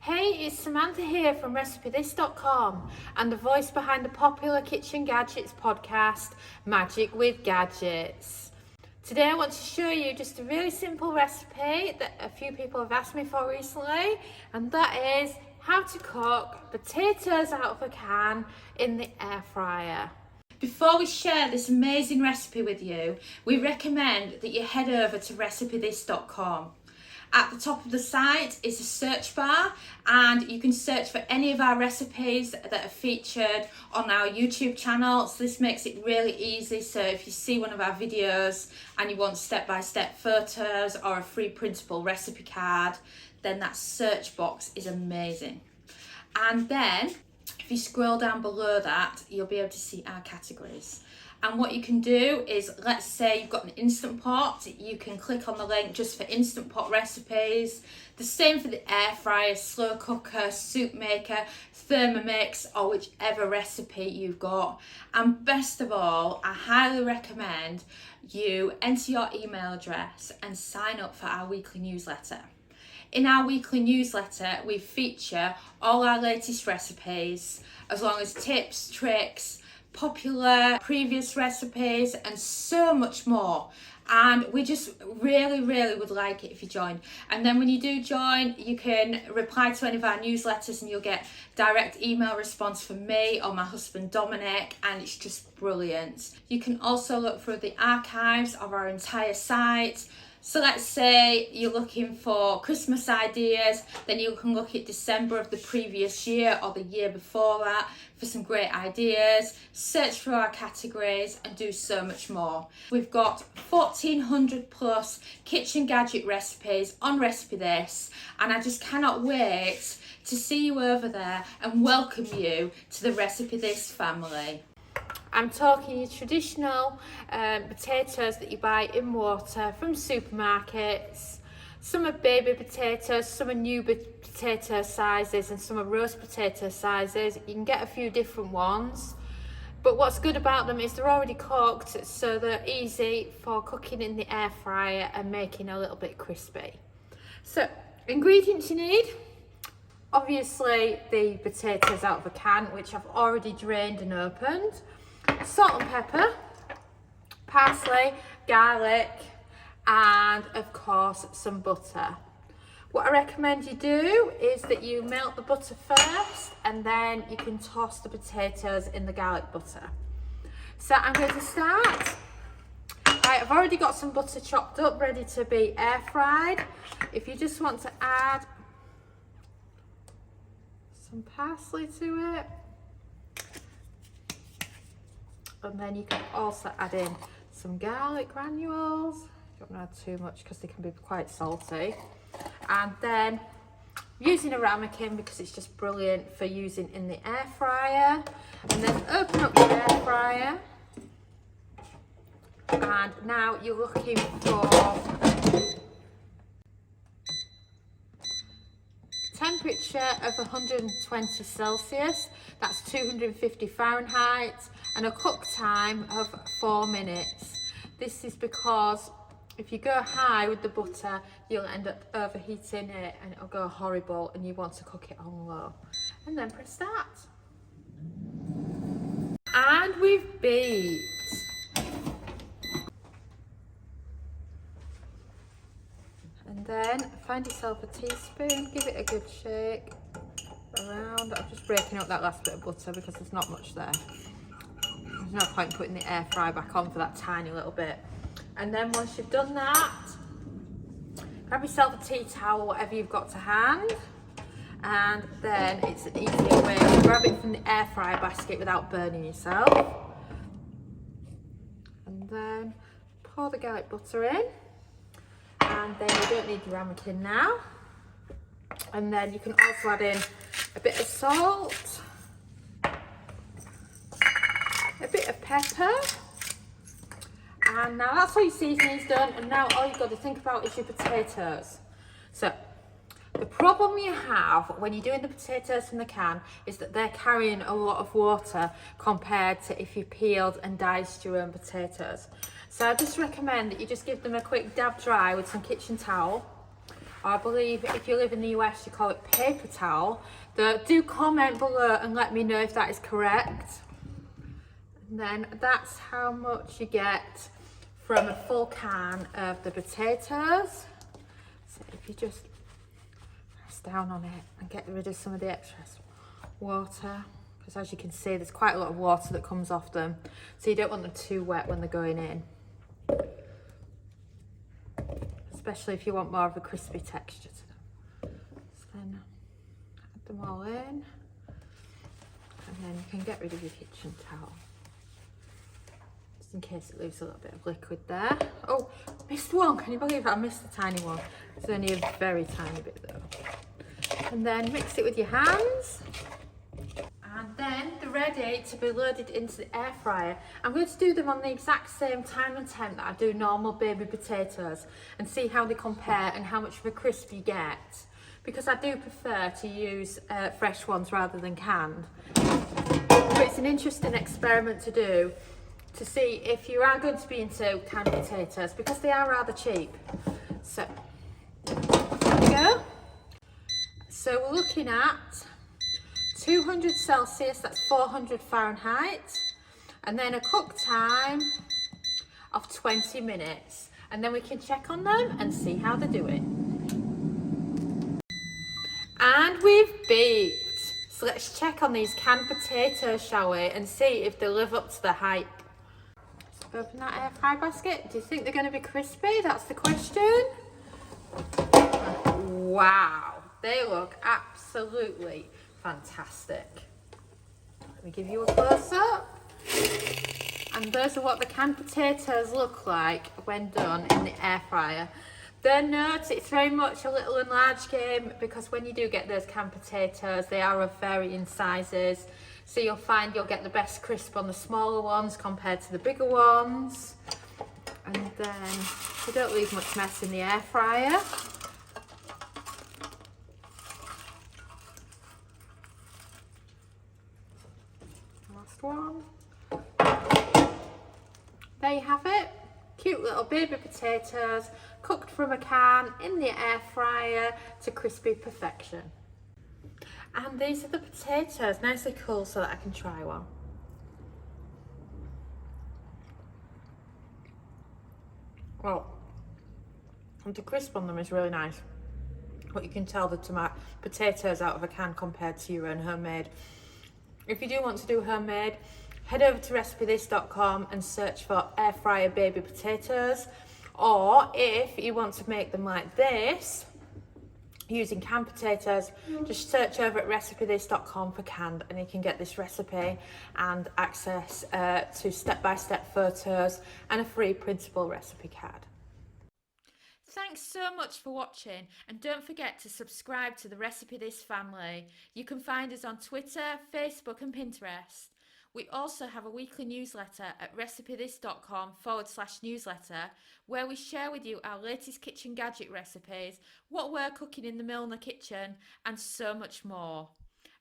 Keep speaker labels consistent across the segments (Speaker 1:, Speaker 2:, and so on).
Speaker 1: Hey, it's Samantha here from RecipeThis.com and the voice behind the popular Kitchen Gadgets podcast, Magic with Gadgets. Today I want to show you just a really simple recipe that a few people have asked me for recently, and that is how to cook potatoes out of a can in the air fryer. Before we share this amazing recipe with you, we recommend that you head over to RecipeThis.com. At the top of the site is a search bar, and you can search for any of our recipes that are featured on our YouTube channel. So this makes it really easy. So if you see one of our videos and you want step-by-step photos or a free printable recipe card, then that search box is amazing. And then if you scroll down below that, you'll be able to see our categories. And what you can do is, let's say you've got an Instant Pot, you can click on the link just for Instant Pot recipes. The same for the air fryer, slow cooker, soup maker, Thermomix, or whichever recipe you've got. And best of all, I highly recommend you enter your email address and sign up for our weekly newsletter. In our weekly newsletter, we feature all our latest recipes, as long as tips, tricks, popular previous recipes, and so much more. And we just really would like it if you join. And then when you do join, you can reply to any of our newsletters and you'll get direct email response from me or my husband Dominic, and it's just brilliant. You can also look through the archives of our entire site. So let's say you're looking for Christmas ideas, then you can look at December of the previous year or the year before that for some great ideas, search for our categories and do so much more. We've got 1,400 plus kitchen gadget recipes on Recipe This, and I just cannot wait to see you over there and welcome you to the Recipe This family. I'm talking your traditional potatoes that you buy in water from supermarkets. Some are baby potatoes, some are new potato sizes, and some are roast potato sizes. You can get a few different ones. But what's good about them is they're already cooked, so they're easy for cooking in the air fryer and making a little bit crispy. So, ingredients you need. Obviously, the potatoes out of a can, which I've already drained and opened. Salt and pepper, parsley, garlic, and of course some butter. What I recommend you do is that you melt the butter first, and then you can toss the potatoes in the garlic butter. So I'm going to start. I've already got some butter chopped up, ready to be air fried. If you just want to add some parsley to it, and then you can also add in some garlic granules. Don't want to add too much because they can be quite salty. And then using a ramekin because it's just brilliant for using in the air fryer. And then open up your air fryer. And now you're looking for temperature of 120 Celsius, that's 250 Fahrenheit, and a cook time of 4 minutes. This is because if you go high with the butter, you'll end up overheating it and it'll go horrible, and you want to cook it on low. And then press start. And we've beat. And then find yourself a teaspoon, give it a good shake around. I'm just breaking up that last bit of butter because there's not much there. There's no point in putting the air fry back on for that tiny little bit. And then once you've done that, grab yourself a tea towel, whatever you've got to hand. And then it's an easier way to grab it from the air fryer basket without burning yourself. And then pour the garlic butter in. And then you don't need your ramekin now. And then you can also add in a bit of salt, a bit of pepper, and now that's all your seasoning's done. And now all you've got to think about is your potatoes. So the problem you have when you're doing the potatoes from the can is that they're carrying a lot of water compared to if you peeled and diced your own potatoes. So I just recommend that you just give them a quick dab dry with some kitchen towel, or I believe if you live in the US you call it paper towel. Do comment below and let me know if that is correct. And then that's how much you get from a full can of the potatoes. So if you just press down on it and get rid of some of the excess water, because as you can see there's quite a lot of water that comes off them, so you don't want them too wet when they're going in, especially if you want more of a crispy texture to them. So then add them all in, and then you can get rid of your kitchen towel, just in case it leaves a little bit of liquid there. Oh, missed one, can you believe it? I missed a tiny one. It's only a very tiny bit though. And then mix it with your hands. And then they're ready to be loaded into the air fryer. I'm going to do them on the exact same time and temp that I do normal baby potatoes, and see how they compare and how much of a crisp you get, because I do prefer to use fresh ones rather than canned. But it's an interesting experiment to do, to see if you are going to be into canned potatoes, because they are rather cheap. So there we go. So we're looking at 200 Celsius, that's 400 Fahrenheit, and then a cook time of 20 minutes. And then we can check on them and see how they're doing. And we've baked. So let's check on these canned potatoes, shall we, and see if they live up to the hype. Let's open that air fry basket. Do you think they're going to be crispy? That's the question. Wow, they look absolutely fantastic. Let me give you a close up. And those are what the canned potatoes look like when done in the air fryer. Then note, it's very much a little and large game, because when you do get those canned potatoes, they are of varying sizes. So you'll find you'll get the best crisp on the smaller ones compared to the bigger ones. And then you don't leave much mess in the air fryer. Last one. There you have it. Cute little baby potatoes cooked from a can in the air fryer to crispy perfection. And these are the potatoes, nicely cool, so that I can try one. Well, the crisp on them is really nice, but you can tell the potatoes out of a can compared to your own homemade. If you do want to do homemade, head over to recipethis.com and search for air fryer baby potatoes. Or if you want to make them like this, using canned potatoes, just search over at recipethis.com for canned, and you can get this recipe and access to step-by-step photos and a free printable recipe card. Thanks so much for watching, and don't forget to subscribe to the Recipe This family. You can find us on Twitter, Facebook and Pinterest. We also have a weekly newsletter at recipethis.com/newsletter, where we share with you our latest kitchen gadget recipes, what we're cooking in the Milner kitchen, and so much more.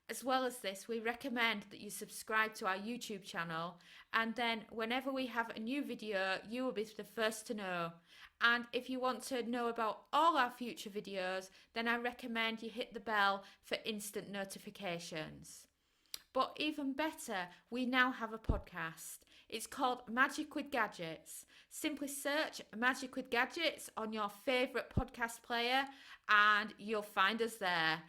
Speaker 1: As well as this, we recommend that you subscribe to our YouTube channel, and then whenever we have a new video, you will be the first to know. And if you want to know about all our future videos, then I recommend you hit the bell for instant notifications. But even better, we now have a podcast. It's called Magic with Gadgets. Simply search Magic with Gadgets on your favourite podcast player and you'll find us there.